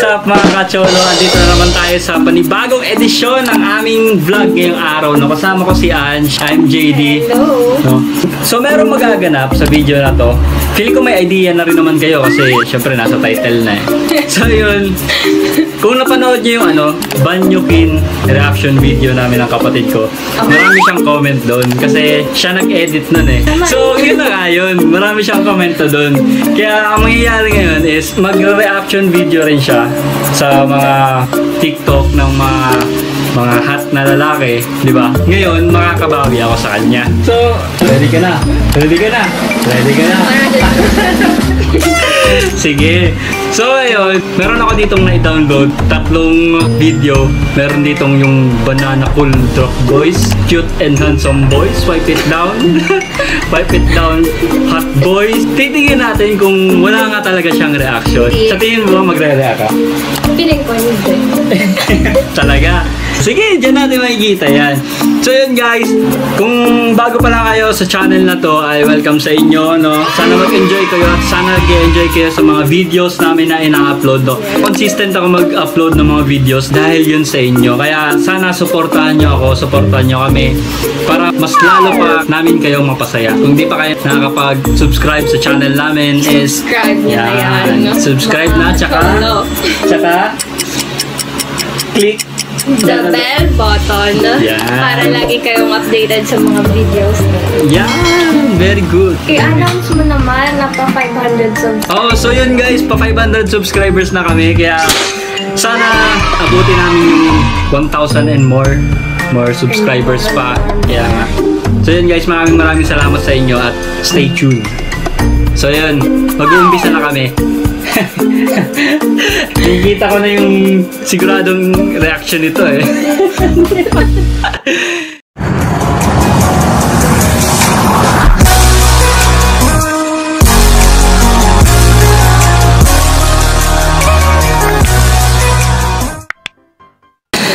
What's up mga kacholo? Andito na naman tayo sa panibagong edisyon ng aming vlog ngayong araw. No? Kasama ko si Ange, I'm JD. Hello! No? So meron magaganap sa video na to. Feel ko may idea na rin naman kayo kasi syempre nasa title na eh. So yun, kung napanood nyo yung Banyukin reaction video namin ng kapatid ko, marami siyang comment doon kasi siya nag-edit nun eh. So yun na nga yun, marami siyang comment doon. Kaya ang mangyayari ngayon is mag-reaction video rin siya sa mga TikTok ng mga hot na lalaki, di ba? Ngayon, makakabawi ako sa kanya. So, ready ka na? Ready ka na? Ready ka na? Sige. So, ayun, meron ako ditong na-download, 3 video. Meron ditong yung Banana Cool Drop Boys, Cute and Handsome Boys, Swipe It Down, Swipe It Down, Hot Boys. Titingin natin kung wala nga talaga siyang reaction. Sa tingin mo, magre-react ka? Piling ko hindi. Talaga? Sige, dyan natin makikita yan. So yun guys, kung bago pa lang kayo sa channel na to, ay welcome sa inyo, no? Sana mag-enjoy kayo at sana mag-enjoy kayo sa mga videos namin na ina-upload, no? Consistent ako mag-upload ng mga videos dahil yun sa inyo. Kaya sana supportahan nyo ako, supportahan nyo kami para mas lalo pa namin kayong mapasaya. Kung di pa kayo nakakapag-subscribe sa channel namin is subscribe nyo na yan. Subscribe na, tsaka click the bell button para lagi kayong updated sa mga videos. Yan! Very good. I-announce mo naman na pa 500 subscribers. Oh, so yun guys, pa 500 subscribers na kami. Kaya sana abutin namin yung 1,000 and more subscribers pa. Kaya so yun guys, maraming salamat sa inyo at stay tuned. So yun, mag-uumpisa na kami. Nakikita ko na yung siguradong reaction nito eh.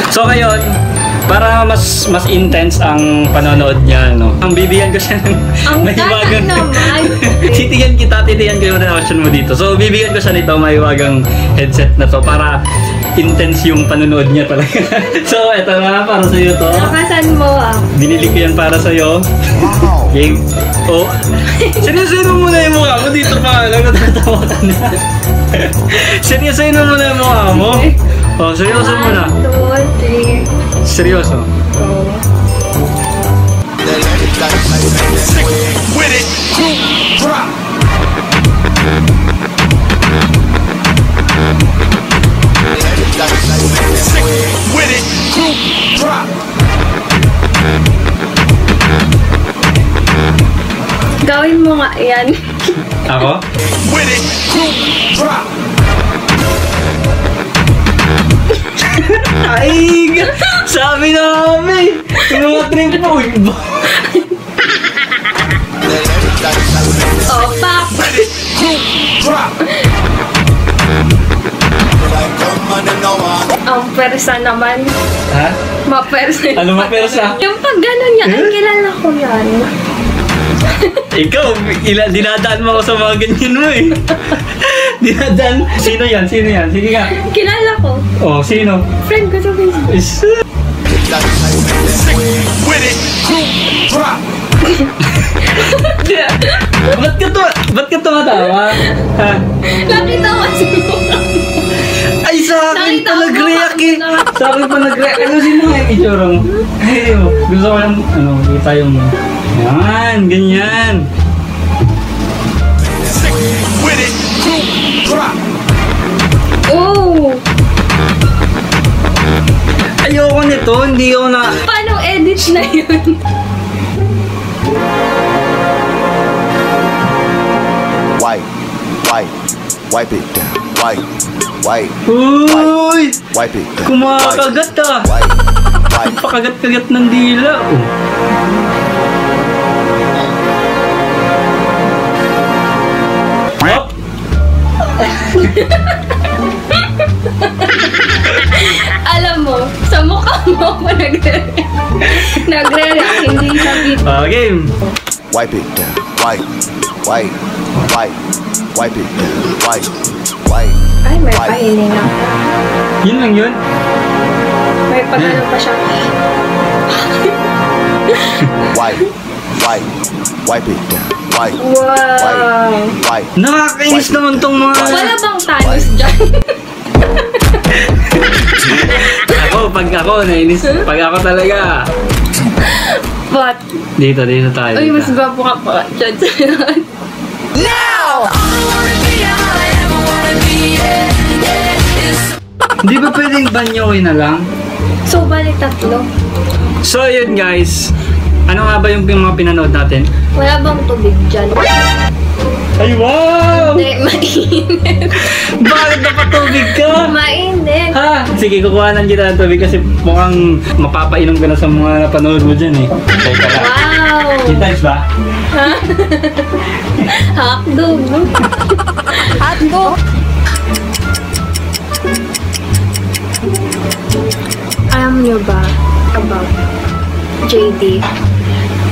So ngayon, para mas intense ang panonood niya, no? Ang bibigyan ko siya ng mahiwagang titigan ko yung reaction mo dito. So bibigyan ko siya nito mahiwagang headset na to para intense yung panonood niya talaga. So eto na, para sa iyo to. Nakasan mo Binili ko yan para sa iyo. Game. Oh. Seryosoin mo muna yung mukha mo dito pa. Natatawa ka na. Seryosoin mo muna yung mukha mo. Oh, seryoso mo na. 1, 2, 3. Seryoso. With it, drop. With it, drop. Gawin mo nga yan. Ako? With it, drop. Ay! Sabi namin! Yung mga trip mo, iba! Oh, pak! Ang persa naman. Ha? Mapersa. Ano mapersa? Yung pag gano'n yan, ay kilala ko yan. Ikaw, dinadaan mo ako sa mga ganyan mo eh. Dinadaan. Sino yan? Sige nga. Kilala ko. Oh, sino? Friend ko sa Facebook. With it, drop. Ba't ka tumatawa? Ha? Nakita ko kasi Ay, sa akin Nakita pa ko nag-react eh. ba? Sa akin pa nag-react. Ano, sino nga yung itsura mo? Ay, gusto ko lang, kita yung... Yan, ganyan. With it, drop. oh! Ayoko nito, hindi ko na... Paano edit na yun? Wipe it down. Wipe. Uy! Wipe it down. Kumakagat ah! Wipe. Pakagat-kagat ng dila. Oh. Hop! Alam mo, sa mukha mo ako nagre-react, hindi sa video. Game! Wipe it down. Wipe. Wipe it down. Wipe. Ay, may pahininga. Yun lang yun. May pagano pa siya. Wipe, wipe, wipe it down. Wipe, Wow! wipe. Nakakainis naman tong mga... Wala bang Thanos dyan? Pag ako, nainis. Pag ako talaga. What? Dito tayo. Uy, mas gwapo ka pa dyan. Hindi ba pwedeng banyoin na lang? So, balik 3. So, yun guys. Ano nga ba yung mga pinanood natin? Wala bang tubig dyan? Ay, wow! Hindi, mainit. Bakit napatubig ka? Mainit. Ha? Sige, kukuhanan kita ng tubig kasi mukhang mapapainom ka na sa mga napanood mo dyan eh. Teka lang. Wow! Kita ba? Ha? Hotdog. Hotdog. Alam niyo ba about JD?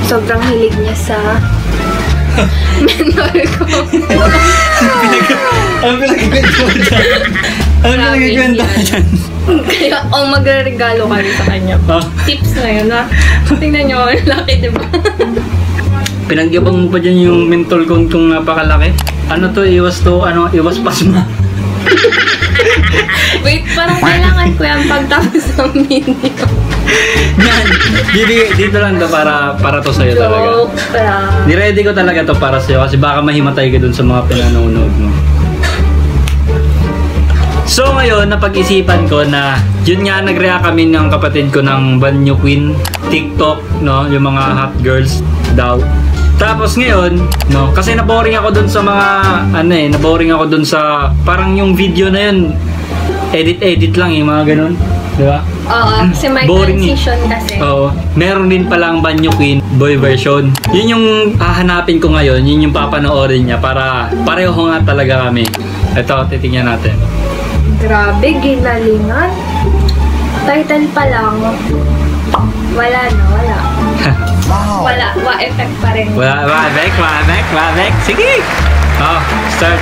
Sobrang hilig niya sa mentor ko. Ano pinagkikwento mo dyan? Ano pinagkikwento mo dyan? Kaya, magre-regalo ka rin sa kanya. Ah. Tips na yun, ha? Tingnan niyo, laki, diba? Pinagyabang mo pa dyan yung mentol kong itong napakalaki. Ano to? Iwas pasma. Wait, parang kailangan ko yan pagtapos ng video. Yan. Dito lang to para to sa'yo talaga. Joke lang. Niready ko talaga to para sa'yo kasi baka mahimatay ka dun sa mga pinanonood mo. So ngayon, napag-isipan ko na yun nga nag-react kami ng kapatid ko ng Banyo Queen TikTok, no? Yung mga hot girls daw. Tapos ngayon, no, kasi naboring ako dun sa mga naboring ako dun sa parang yung video na yun edit lang yung mga ganun, di ba? Oo, kasi may Boring transition kasi. Oo. Meron din palang Banyo Queen boy version. Yun yung hahanapin ko ngayon, yun yung papanoorin niya para pareho nga talaga kami. Ito, titingnan natin. Grabe, ginalingan. Title pa lang. Wala na, wala. Wala, effect pa rin. Wabek. Sige! Oh, start.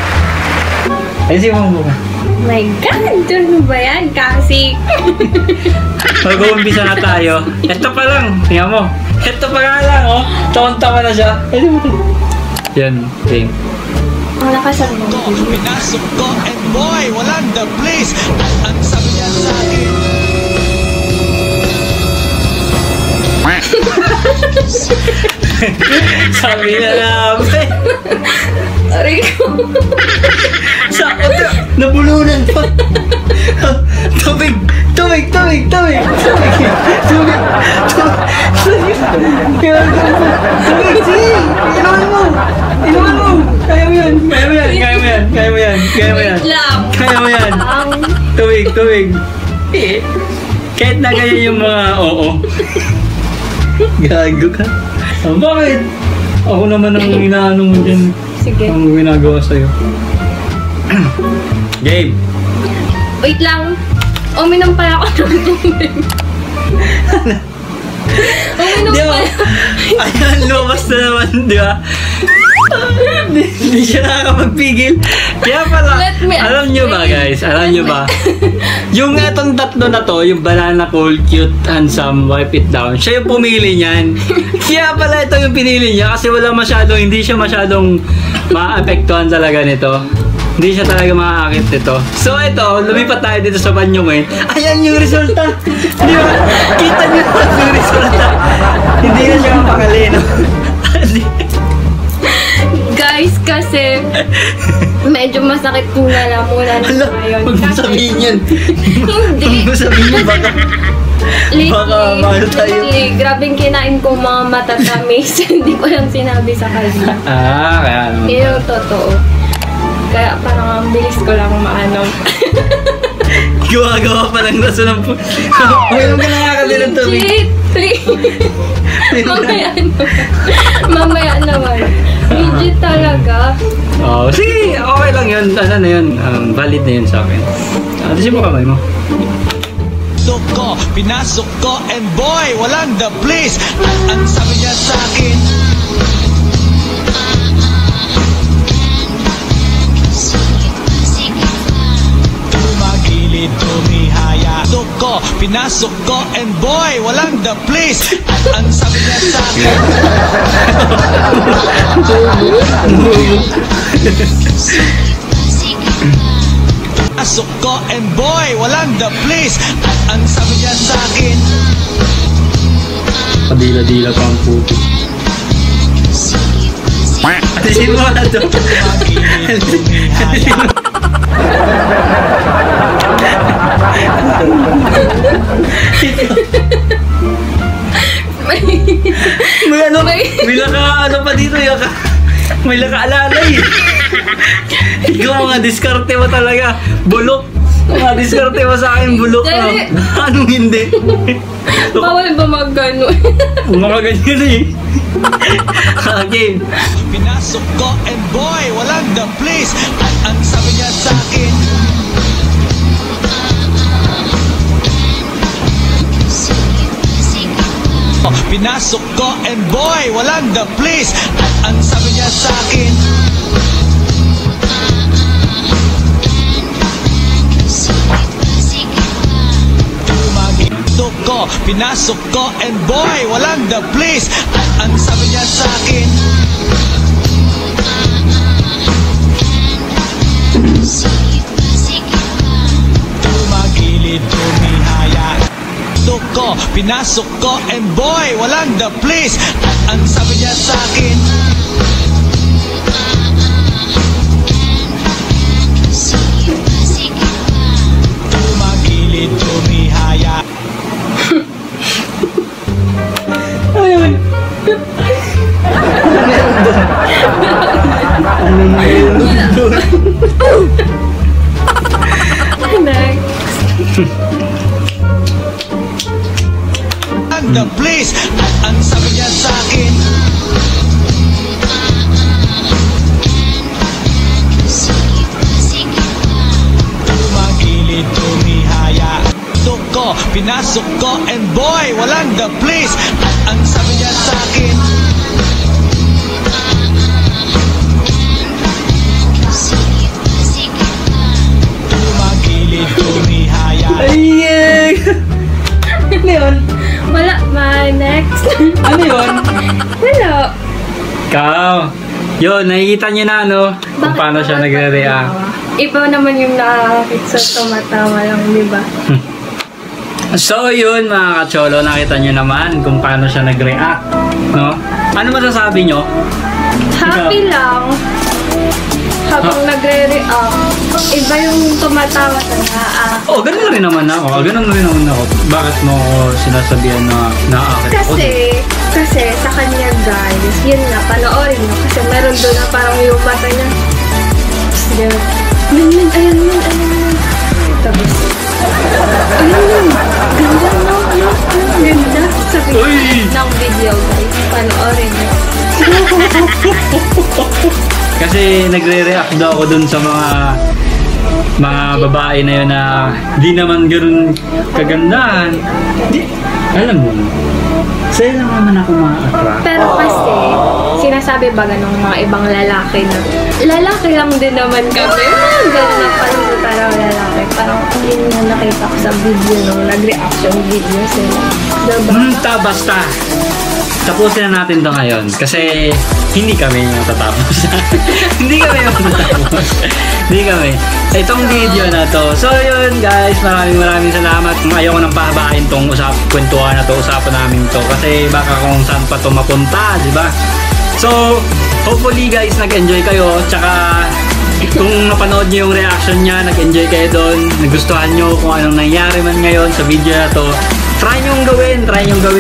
Ayusin mo muna. My God, ano ba yan? Kasi, Mag-uumpisa na tayo. Ito pa lang. Tingnan mo. Ito pa nga lang, oh. Taon-tawa na siya. Ayusin mo ito. Yan, game. ang lakas ang mga. Pinasok ko and boy, walang the place. At ang sabi niya sa akin, Sabi na namin. Aray ko. Nabulunan pa. Tubig. Inuman mo. Kaya mo yan. Tubig. Kahit na ganyan yung mga oo. Gago ka. Bakit? Ako naman ang inaano mo dyan. Sige. Ang ginagawa sa'yo. Game. Wait lang. Uminom pala ako ng tubig. Uminom Di ba? pala. Ayan, lumabas na naman, di ba? Hindi siya nakakapagpigil. Kaya pala, Let me alam nyo ba guys? Alam nyo ba? Yung itong tatlo na to, yung banana cool, cute, handsome, wipe it down, siya yung pumili niyan. Kaya pala ito yung pinili niya kasi hindi siya masyadong maapektuhan talaga nito. Hindi siya talaga makakakit nito. So ito, lumipat tayo dito sa banyo ngayon. Ayan yung resulta. Di ba? Kita niyo yung resulta. Hindi na siya mapakali, no? Guys, kasi medyo masakit yung lalamunan ko Hala, ngayon. huwag mo sabihin yan. Hindi. Huwag mo sabihin yan, baka mahal tayo. Lately, grabing kinain ko mga matatamis. Hindi ko lang sinabi sa kanya. Kaya naman. Yun yung totoo. Kaya parang ang bilis ko lang maano. Gawa pa lang raso ng po. Uminom ka na nga kasi ng tubig. Legit! Please! Mamaya naman. Legit talaga. Oh, sige, okay lang yun. Ano na yun? Valid na yun sa akin. Atisin mo kamay mo. pinasok ko and boy, walang the place. At ang sabi niya sa akin, ko, pinasok ko, and boy, walang the place. At ang sabi niya sa akin, pinasok ko, and boy, walang the place. At ang sabi niya sa akin, Padila-dila pa ang puto. Alisin mo na to. May ano? May laka pa dito. May laka-alalay. Ikaw nga, diskarte mo talaga. Bulok. Mga diskarte mo sa akin, bulok na. Anong hindi? Bawal ba mag-gano? Mga ganyan eh. Okay. pinasok ko, and boy, walang the place. At ang sabi niya sa akin, pinasok ko, and boy, walang the place. At ang sabi niya sa akin, tumagito ko, pinasok ko, and boy, walang the place. At ang sabi niya sa akin, tumagilid, tumihaya. Ko, pinasok ko, and boy, walang the place. At ang sabi niya sa akin, tumagilid, tumihaya. Ayun. Next. The place. At ang sabi niya sa akin, tumagilid, tumihaya. Ko, pinasok ko, and boy, walang the place. At ang sabi niya sa akin, tumagilid, tumihaya. Ayun. Ano yun? Wala ma. Next. Ano yun? Wala. Ikaw. Yun, nakikita niyo na, no? Kung Bakit paano siya naman nagre-react. tumatawa? Iba naman yung nakakita sa tumatawa lang, di ba? So, yun, mga kacholo, nakita niyo naman kung paano siya nag-react, no? Ano masasabi niyo? Happy lang. Habang nagre-react. Iba yung tumatawa sa naa. Oh, ganun rin naman ako. Ganun rin naman ako. Bakit mo ako sinasabihan na naakit ako? Kasi sa kanya guys, yun nga, panoorin mo. Kasi meron doon na parang yung mata niya. Ayan. Tapos, ayan. Ganda, no? Ganda. Sabi Uy! ng video guys. Panoorin mo. Kasi nagre-react daw ako dun sa mga babae na yun na di naman ganoon kagandahan. Alam mo, sa'yo lang naman ako ma-attract. Pero kasi, sinasabi ba ganun mga ibang lalaki na lalaki lang din naman kami. Ganun na parang parang lalaki. Parang yun yung nakita ko sa video nung nag-reaction video sila. Diba? Basta. Tapusin na natin to ngayon kasi hindi kami matatapos. Hindi kami. Itong video na to. So yun guys, maraming salamat. Ayaw ko nang pahabain tong kwentuhan na to, usapan namin to kasi baka kung saan pa to mapunta, di ba? So, hopefully guys, nag-enjoy kayo. Tsaka kung napanood nyo yung reaction niya, nag-enjoy kayo doon, nagustuhan nyo kung anong nangyari man ngayon sa video na to, try nyong gawin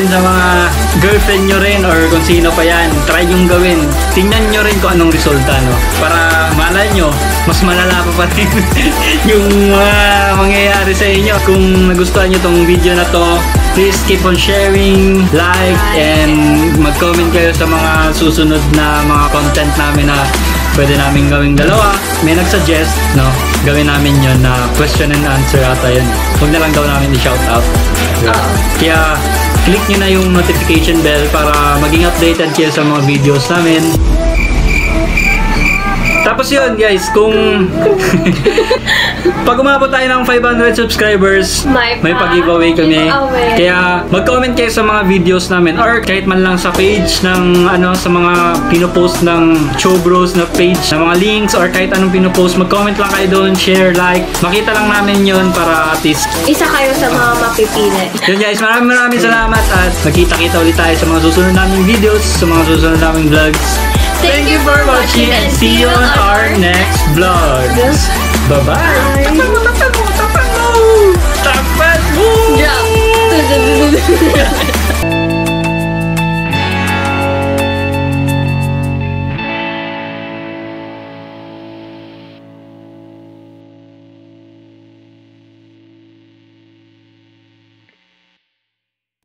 sa mga girlfriend nyo rin or kung sino pa yan, try nyong gawin, tingnan nyo rin kung anong resulta, no? Para malay nyo, mas malala pa rin yung mangyayari sa inyo. Kung nagustuhan nyo tong video na to, please keep on sharing, like, and mag-comment kayo sa mga susunod na mga content namin na pwede namin gawing dalawa. May nag-suggest, no? Gawin namin yun na question and answer ata yun. Huwag na lang daw namin i-shoutout. Kaya, click nyo na yung notification bell para maging updated kayo sa mga videos namin. Tapos yun, guys, kung Pag umabot tayo ng 500 subscribers, may pag-giveaway kami. Giveaway. Kaya mag-comment kayo sa mga videos namin or kahit man lang sa page ng sa mga pinopost ng Showbros na page, na mga links or kahit anong pinopost, mag-comment lang kayo doon, share, like. Makita lang namin yun para at least Isa kayo sa mga mapipili. yun guys, maraming salamat at magkita-kita ulit tayo sa mga susunod naming videos, sa mga susunod naming vlogs. Thank you for watching and see you on our next vlogs. Bye-bye! Tapan mo! Drop.